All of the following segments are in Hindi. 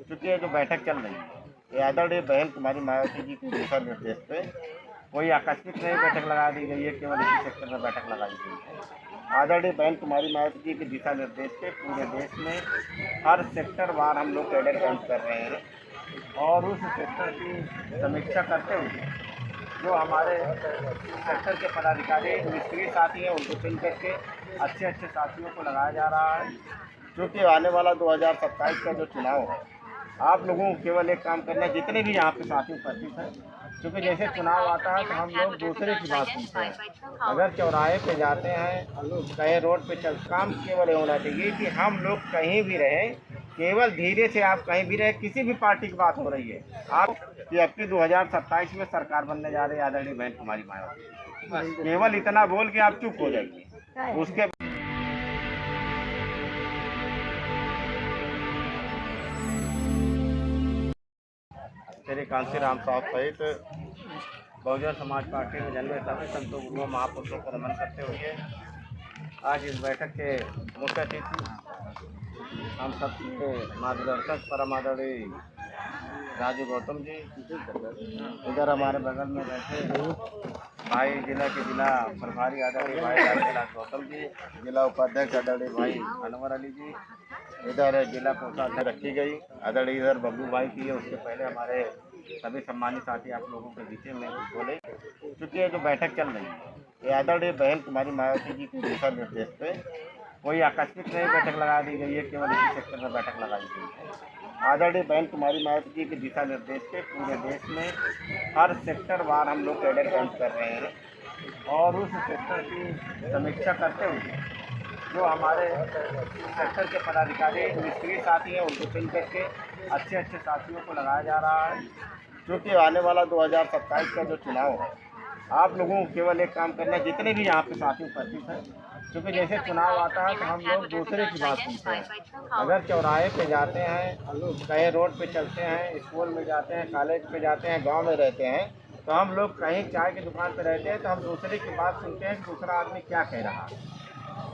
चूँकि ये जो बैठक चल रही है, ये आदरणीय बहन कुमारी मायावती जी के दिशा निर्देश पे कोई आकस्मिक नहीं बैठक लगा दी गई है, केवल इसी सेक्टर में बैठक लगाई गई है। आदरणीय बहन कुमारी मायावती जी के दिशा निर्देश पे पूरे देश में हर सेक्टर वार हम लोग कैडर कैंप कर रहे हैं और उस सेक्टर की समीक्षा करते हुए जो हमारे सेक्टर के पदाधिकारी निष्क्रिय साथी हैं उनको चुन करके अच्छे अच्छे साथियों को लगाया जा रहा है। क्योंकि आने वाला 2027 का जो चुनाव है, आप लोगों को केवल एक काम करना है, जितने भी यहाँ पे साथी उपस्थित हैं, क्योंकि जैसे चुनाव आता है तो हम लोग दूसरे की बात सुनते हैं। अगर चौराहे पे जाते हैं, कहीं रोड पे चल, काम केवल ये होना चाहिए कि हम लोग कहीं भी रहें, केवल धीरे से आप कहीं भी रहे, किसी भी पार्टी की बात हो रही है आप कि अब की 2027 में सरकार बनने जा रही है आदरणीय बहन कुमारी मायावती, केवल इतना बोल के आप चुप हो जाइए। उसके श्री कांशीराम साहब सहित बहुजन समाज पार्टी में जन्मे सभी संतों गुरुओं महापुरुषों को नमन करते हुए आज इस बैठक के मुख्य अतिथि हम सबके मार्गदर्शक परम आदरणीय राजू गौतम जी, इधर हमारे बगल में बैठे भाई जिला के जिला प्रभारी आदरणीय भाई राजविलास गौतम जी, जिला उपाध्यक्ष आदरणीय भाई अनवर अली जी, इधर जिला कोषाध्यक्ष रखी गई आदरणीय इधर बब्बू भाई की है। उसके पहले हमारे सभी सम्मानित साथी आप लोगों के बीच में बोले। क्योंकि ये जो बैठक चल रही है, ये आदरणीय बहन कुमारी मायावती जी के दिशा निर्देश पे कोई आकस्मिक नहीं बैठक लगा दी गई है, केवल इसी सेक्टर में बैठक लगाई गई है। आदरणीय बहन कुमारी मायावती जी के दिशा निर्देश पे पूरे देश में हर सेक्टर वार हम लोग कैडर कैंप कर रहे हैं और उस सेक्टर की समीक्षा करते हुए जो हमारे सेक्टर के पदाधिकारी निष्क्रिय साथी हैं उनको चुन करके अच्छे अच्छे साथियों को लगाया जा रहा है। क्योंकि आने वाला 2027 का जो चुनाव है, आप लोगों को केवल एक काम करना है, जितने भी यहाँ पे साथी उपस्थित हैं, क्योंकि जैसे चुनाव आता है तो हम लोग दूसरे की बात सुनते हैं। अगर चौराहे पे जाते हैं, कहीं रोड पे चलते हैं, स्कूल में जाते हैं, कॉलेज पे जाते हैं, गांव में रहते हैं, तो हम लोग कहीं चाय की दुकान पे रहते हैं तो हम दूसरे की बात सुनते हैं कि दूसरा आदमी क्या कह रहा है।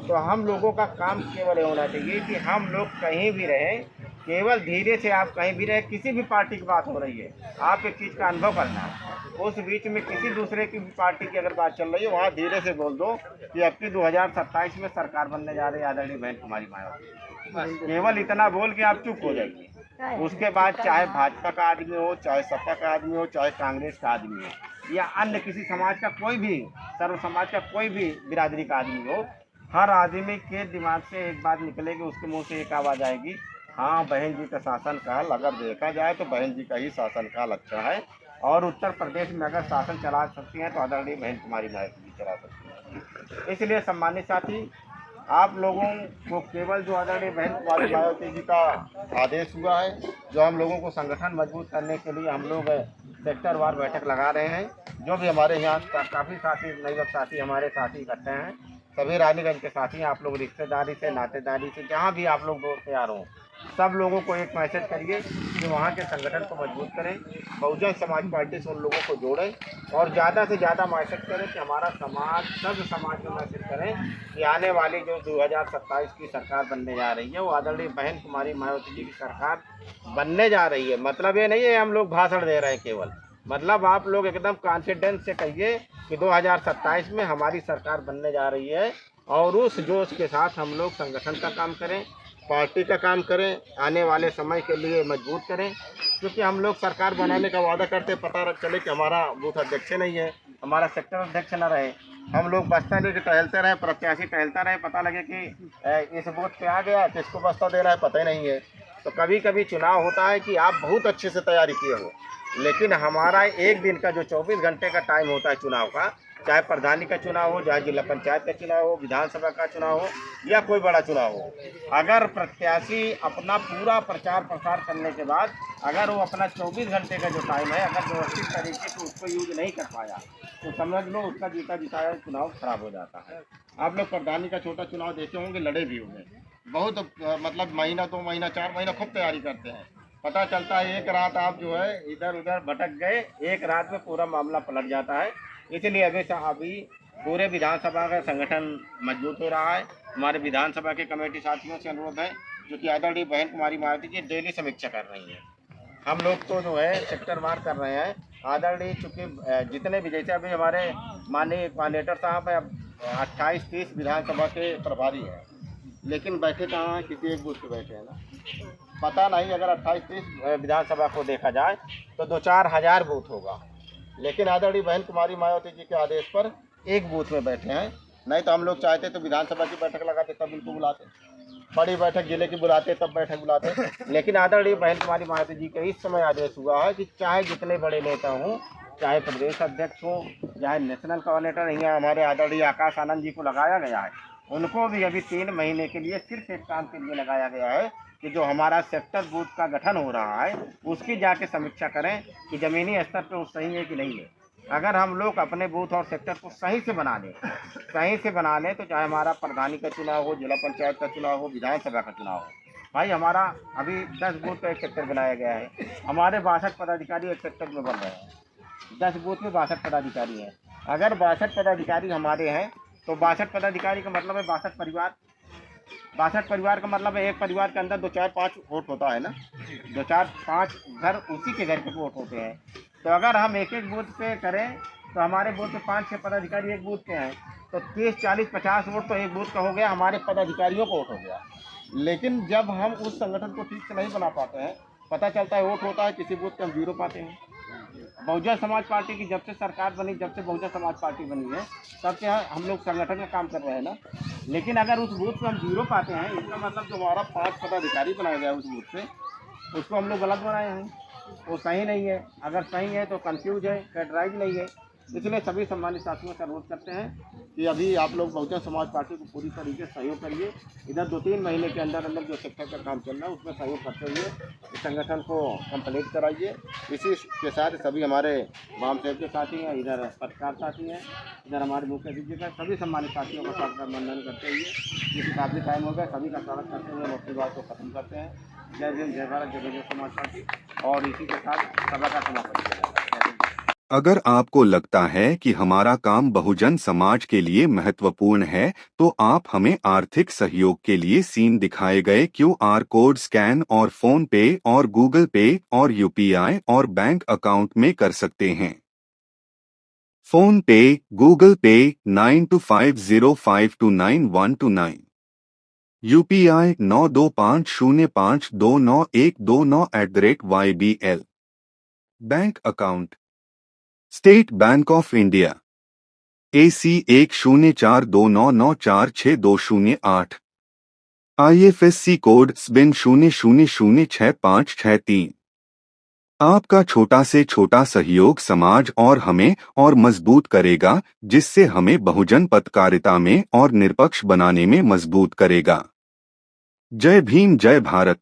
तो हम लोगों का काम केवल ये होना चाहिए कि हम लोग कहीं भी रहें, केवल धीरे से आप कहीं भी रहे, किसी भी पार्टी की बात हो रही है, आप एक चीज़ का अनुभव करना है। उस बीच में किसी दूसरे की पार्टी की अगर बात चल रही है, वहाँ धीरे से बोल दो कि अब की 2027 में सरकार बनने जा रही है आदरणीय बहन कुमारी मायावती, केवल इतना बोल के आप चुप हो जाइए। उसके बाद चाहे भाजपा का आदमी हो, चाहे सपा का आदमी हो, चाहे कांग्रेस का आदमी हो या अन्य किसी समाज का कोई भी, सर्व समाज का कोई भी बिरादरी का आदमी हो, हर आदमी के दिमाग से एक बात निकलेगी, उसके मुंह से एक आवाज़ आएगी, हाँ बहन जी का शासनकाल अगर देखा जाए तो बहन जी का ही शासनकाल अच्छा है और उत्तर प्रदेश में अगर शासन चला सकती हैं तो आदरणीय बहन कुमारी मायावती जी चला सकती हैं। इसलिए सम्मानित साथी, आप लोगों को केवल जो आदरणीय बहन कुमारी मायावती जी का आदेश हुआ है, जो हम लोगों को संगठन मजबूत करने के लिए हम लोग सेक्टर वार बैठक लगा रहे हैं। जो भी हमारे यहाँ काफ़ी साथी नए लोग साथी हमारे साथी इकट्ठे हैं, सभी रानीगंज के साथी, आप लोग रिश्तेदारी से नातेदारी से जहाँ भी आप लोग दोस्त यार हों, सब लोगों को एक मैसेज करिए कि वहाँ के संगठन को मजबूत करें, बहुजन समाज पार्टी से उन लोगों को जोड़ें और ज़्यादा से ज़्यादा मैसेज करें कि हमारा समाज, सब समाज में मैसेज करें कि आने वाली जो 2027 की सरकार बनने जा रही है वो आदरणीय बहन कुमारी मायावती जी की सरकार बनने जा रही है। मतलब ये नहीं है हम लोग भाषण दे रहे हैं केवल, मतलब आप लोग एकदम कॉन्फिडेंस से कहिए कि 2027 में हमारी सरकार बनने जा रही है और उस जोश के साथ हम लोग संगठन का काम करें, पार्टी का काम करें, आने वाले समय के लिए मजबूत करें। क्योंकि हम लोग सरकार बनाने का वादा करते, पता चले कि हमारा बूथ अध्यक्ष नहीं है, हमारा सेक्टर अध्यक्ष न रहे, हम लोग बस्ता लेके टहलते रहे, प्रत्याशी टहलता रहे, पता लगे कि इस बूथ पे आ गया तो इसको बस्ता दे रहा है, पता ही नहीं है। तो कभी कभी चुनाव होता है कि आप बहुत अच्छे से तैयारी किए हो, लेकिन हमारा एक दिन का जो 24 घंटे का टाइम होता है चुनाव का, चाहे प्रधानी का चुनाव हो, चाहे जिला पंचायत का चुनाव हो, विधानसभा का चुनाव हो या कोई बड़ा चुनाव हो, अगर प्रत्याशी अपना पूरा प्रचार प्रसार करने के बाद अगर वो अपना 24 घंटे का जो टाइम है अगर व्यवस्थित तरीके से उसको यूज नहीं कर पाया तो समझ लो उसका जीता जिताया चुनाव खराब हो जाता है। आप लोग प्रधानी का छोटा चुनाव देखे होंगे, लड़े भी होंगे, बहुत मतलब महीना 2 महीना 4 महीना खूब तैयारी करते हैं, पता चलता है एक रात आप जो है इधर उधर भटक गए, एक रात में पूरा मामला पलट जाता है। इसलिए अभी पूरे विधानसभा का संगठन मजबूत हो रहा है। हमारे विधानसभा के कमेटी साथियों से अनुरोध है जो कि आदरणीय बहन कुमारी मायावती जी डेली समीक्षा कर रही हैं। हम लोग तो जो है सेक्टर वार कर रहे हैं। आदरणीय चूँकि जितने भी, जैसे अभी हमारे माननीय कोऑर्डिनेटर साहब हैं, 28-30 विधानसभा के प्रभारी हैं, लेकिन बैठे कहाँ हैं, किसी एक बूथ पे बैठे हैं ना, पता नहीं। अगर 28-30 विधानसभा को देखा जाए तो 2-4 हज़ार बूथ होगा, लेकिन आदरणीय बहन कुमारी मायावती जी के आदेश पर एक बूथ में बैठे हैं। नहीं तो हम लोग चाहते तो विधानसभा की बैठक लगाते, तब इनको बुलाते, बड़ी बैठक जिले की बुलाते, तब बैठक बुलाते। लेकिन आदरणीय बहन कुमारी मायावती जी के इस समय आदेश हुआ है कि चाहे जितने बड़े नेता हों, चाहे प्रदेश अध्यक्ष हों, चाहे नेशनल कोऑर्डिनेटर, यहाँ हमारे आदरणीय आकाश आनंद जी को लगाया गया है, उनको भी अभी 3 महीने के लिए सिर्फ एक काम के लिए लगाया गया है कि जो हमारा सेक्टर बूथ का गठन हो रहा है उसकी जाके समीक्षा करें कि ज़मीनी स्तर पर वो सही है कि नहीं है। अगर हम लोग अपने बूथ और सेक्टर को सही से बना लें, तो चाहे हमारा प्रधानी का चुनाव हो, जिला पंचायत का चुनाव हो, विधानसभा का चुनाव हो, भाई हमारा अभी 10 बूथ का एक सेक्टर बनाया गया है। हमारे 62 पदाधिकारी एक सेक्टर में बन रहे हैं। 10 बूथ में 62 पदाधिकारी हैं। अगर 62 पदाधिकारी हमारे हैं तो 62 पदाधिकारी का मतलब है 62 परिवार। 62 परिवार का मतलब है एक परिवार के अंदर 2-4-5 वोट होता है ना, 2-4-5 घर, उसी के घर के वोट होते हैं। तो अगर हम एक बूथ पे करें तो हमारे बूथ में 5-6 पदाधिकारी एक बूथ के हैं, तो 30-40-50 वोट तो एक बूथ का हो गया, हमारे पदाधिकारियों को वोट हो गया। लेकिन जब हम उस संगठन को ठीक से नहीं बना पाते हैं, पता चलता है वोट होता है, किसी बूथ पे हम 0 पाते हैं। बहुजन समाज पार्टी की जब से सरकार बनी, जब से बहुजन समाज पार्टी बनी है, तब से हम लोग संगठन में काम कर रहे हैं ना। लेकिन अगर उस बूथ पे हम 0 पाते हैं, इसका मतलब जो हमारा 5 पदाधिकारी बनाया गया उस बूथ से, उसको हम लोग गलत बनाए हैं, वो सही नहीं है। अगर सही है तो कंफ्यूज है, कैटराइज नहीं है। इसलिए सभी सम्मानित साथियों से अनुरोध करते हैं कि अभी आप लोग बहुजन समाज पार्टी को पूरी तरीके से सहयोग करिए। इधर 2-3 महीने के अंदर अंदर जो सेक्टर का काम चल रहा है उसमें सहयोग करते हुए इस संगठन को कंप्लीट कराइए। इसी के साथ सभी हमारे वाम सेवक के साथी हैं, इधर पत्रकार साथी हैं, इधर हमारे मुख्य अतिथि का, सभी सम्मानित साथियों का स्वागत वंदन करते हुए, क्योंकि काफ़ी टाइम हो गया, सभी का स्वागत करते हुए हम अपनी बात को खत्म करते हैं। जय हिंद, जय भारत, जय बहुजन समाज पार्टी। और इसी के साथ सभा का समापन किया जाता है। अगर आपको लगता है कि हमारा काम बहुजन समाज के लिए महत्वपूर्ण है, तो आप हमें आर्थिक सहयोग के लिए सीन दिखाए गए QR कोड स्कैन और फोन पे और गूगल पे और UPI और बैंक अकाउंट में कर सकते हैं। फोन पे, गूगल पे 9250529129, UPI 9250529129@YBL। Bank account state bank of India AC 104299462008, IFSC code SBIN 00066563। आपका छोटा से छोटा सहयोग समाज और हमें और मजबूत करेगा, जिससे हमें बहुजन पत्रकारिता में और निष्पक्ष बनाने में मजबूत करेगा। जय भीम, जय भारत।